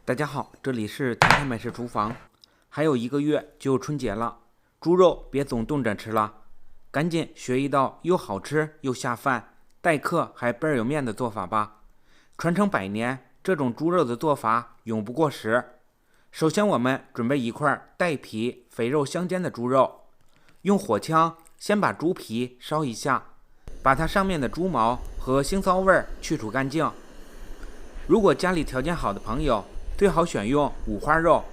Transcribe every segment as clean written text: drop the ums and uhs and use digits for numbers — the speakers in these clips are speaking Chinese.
大家好，这里是甜甜美食厨房。还有1个月就春节了，猪肉别总冻着吃了，赶紧学一道又好吃又下饭，待客还倍儿有面的做法吧。传承100年，这种猪肉的做法永不过时。首先我们准备一块带皮、肥肉相间的猪肉，用火枪先把猪皮烧一下，把它上面的猪毛和腥臊味去除干净。如果家里条件好的朋友，最好选用五花肉，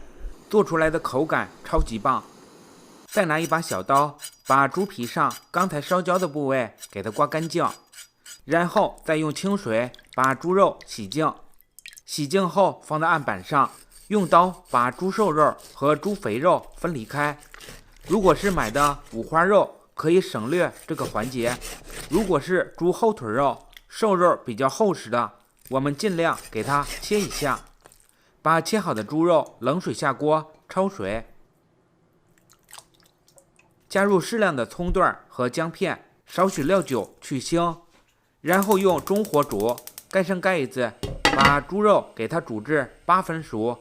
做出来的口感超级棒。再拿一把小刀，把猪皮上刚才烧焦的部位给它刮干净，然后再用清水把猪肉洗净。洗净后放在案板上，用刀把猪瘦肉和猪肥肉分离开。如果是买的五花肉，可以省略这个环节。如果是猪后腿肉，瘦肉比较厚实的，我们尽量给它切一下。把切好的猪肉冷水下锅焯水，加入适量的葱段和姜片，少许料酒去腥，然后用中火煮，盖上盖子，把猪肉给它煮至8分熟。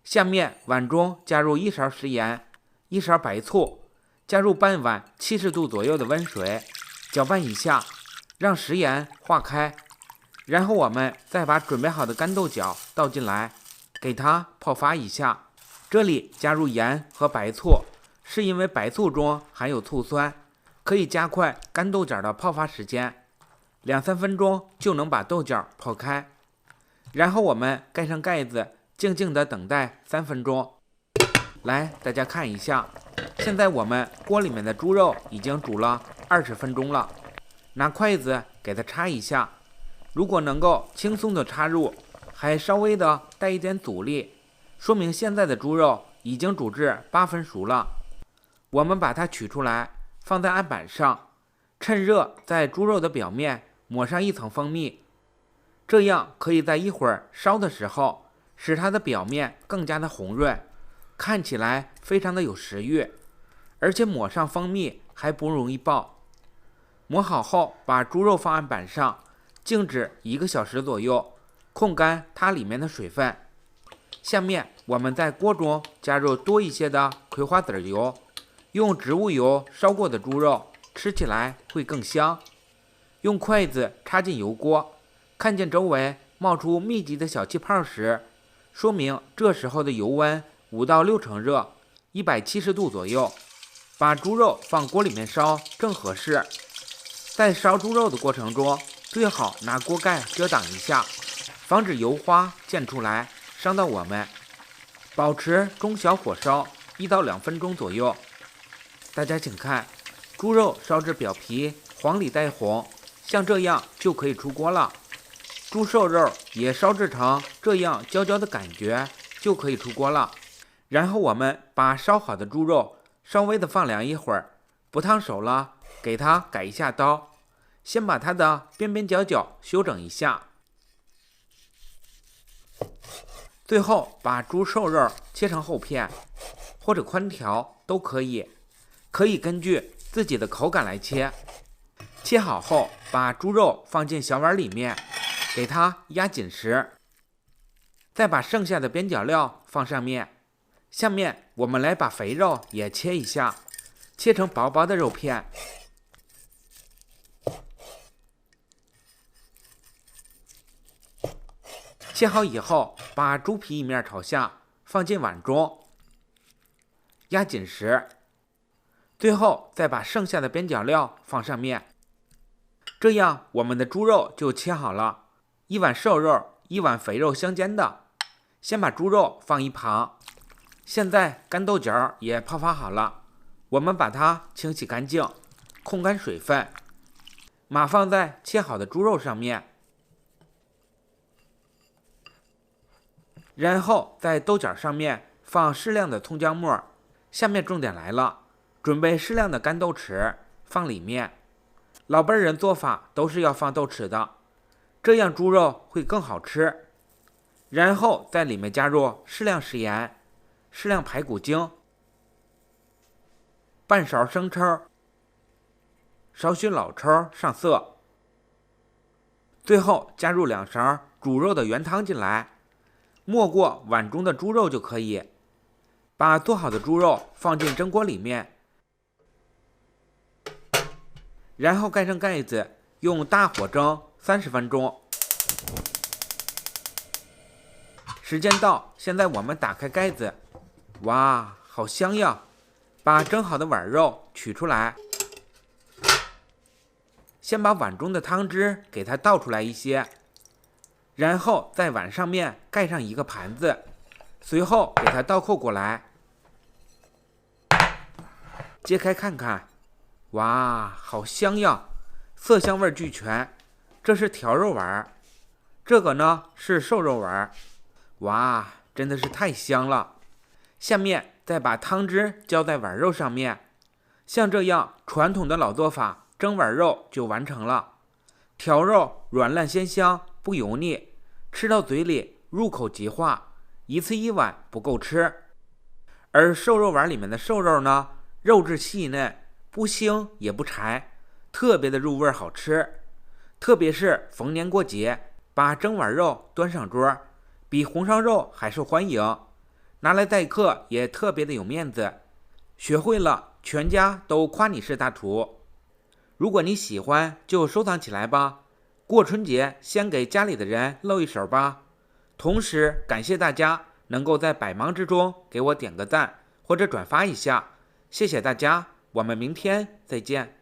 下面碗中加入1勺食盐，1勺白醋，加入半碗70度左右的温水，搅拌一下，让食盐化开。然后我们再把准备好的干豆角倒进来，给它泡发一下。这里加入盐和白醋，是因为白醋中含有醋酸，可以加快干豆角的泡发时间，2-3分钟就能把豆角泡开。然后我们盖上盖子，静静的等待3分钟。来，大家看一下，现在我们锅里面的猪肉已经煮了20分钟了。拿筷子给它插一下，如果能够轻松的插入，还稍微的带一点阻力，说明现在的猪肉已经煮至8分熟了。我们把它取出来，放在案板上，趁热在猪肉的表面抹上一层蜂蜜，这样可以在一会儿烧的时候使它的表面更加的红润，看起来非常的有食欲，而且抹上蜂蜜还不容易爆。抹好后，把猪肉放案板上，静置1个小时左右，控干它里面的水分。下面我们在锅中加入多一些的葵花籽油，用植物油烧过的猪肉吃起来会更香。用筷子插进油锅，看见周围冒出密集的小气泡时，说明这时候的油温5到6成热，170度左右。把猪肉放锅里面烧正合适。在烧猪肉的过程中，最好拿锅盖遮挡一下，防止油花溅出来伤到我们。保持中小火烧1到2分钟左右。大家请看，猪肉烧至表皮黄里带红，像这样就可以出锅了。猪瘦肉也烧制成这样焦焦的感觉，就可以出锅了。然后我们把烧好的猪肉稍微的放凉一会儿，不烫手了，给它改一下刀，先把它的边边角角修整一下。最后把猪瘦肉切成厚片或者宽条都可以，可以根据自己的口感来切。切好后，把猪肉放进小碗里面，给它压紧实，再把剩下的边角料放上面。下面我们来把肥肉也切一下，切成薄薄的肉片。切好以后，把猪皮一面朝下放进碗中，压紧实。最后再把剩下的边角料放上面。这样我们的猪肉就切好了，1碗瘦肉，1碗肥肉相间的。先把猪肉放一旁。现在干豆角也泡发好了，我们把它清洗干净，控干水分，码放在切好的猪肉上面。然后在豆角上面放适量的葱姜末。下面重点来了，准备适量的干豆豉放里面。老辈人做法都是要放豆豉的，这样猪肉会更好吃。然后在里面加入适量食盐，适量排骨精，半勺生抽，少许老抽上色。最后加入2勺煮肉的原汤进来，没过碗中的猪肉就可以。把做好的猪肉放进蒸锅里面，然后盖上盖子，用大火蒸30分钟。时间到，现在我们打开盖子，哇，好香呀！把蒸好的碗肉取出来，先把碗中的汤汁给它倒出来一些，然后在碗上面盖上一个盘子，随后给它倒扣过来，揭开看看，哇，好香呀，色香味俱全。这是条肉丸，这个呢是瘦肉丸，哇，真的是太香了。下面再把汤汁浇在碗肉上面，像这样传统的老做法，蒸碗肉就完成了。条肉软烂鲜香，不油腻，吃到嘴里入口即化，一次1碗不够吃。而瘦肉丸里面的瘦肉呢，肉质细嫩，不腥也不柴，特别的入味好吃。特别是逢年过节，把蒸碗肉端上桌，比红烧肉还受欢迎，拿来待客也特别的有面子。学会了，全家都夸你是大厨。如果你喜欢，就收藏起来吧。过春节先给家里的人露一手吧。同时感谢大家能够在百忙之中给我点个赞或者转发一下，谢谢大家，我们明天再见。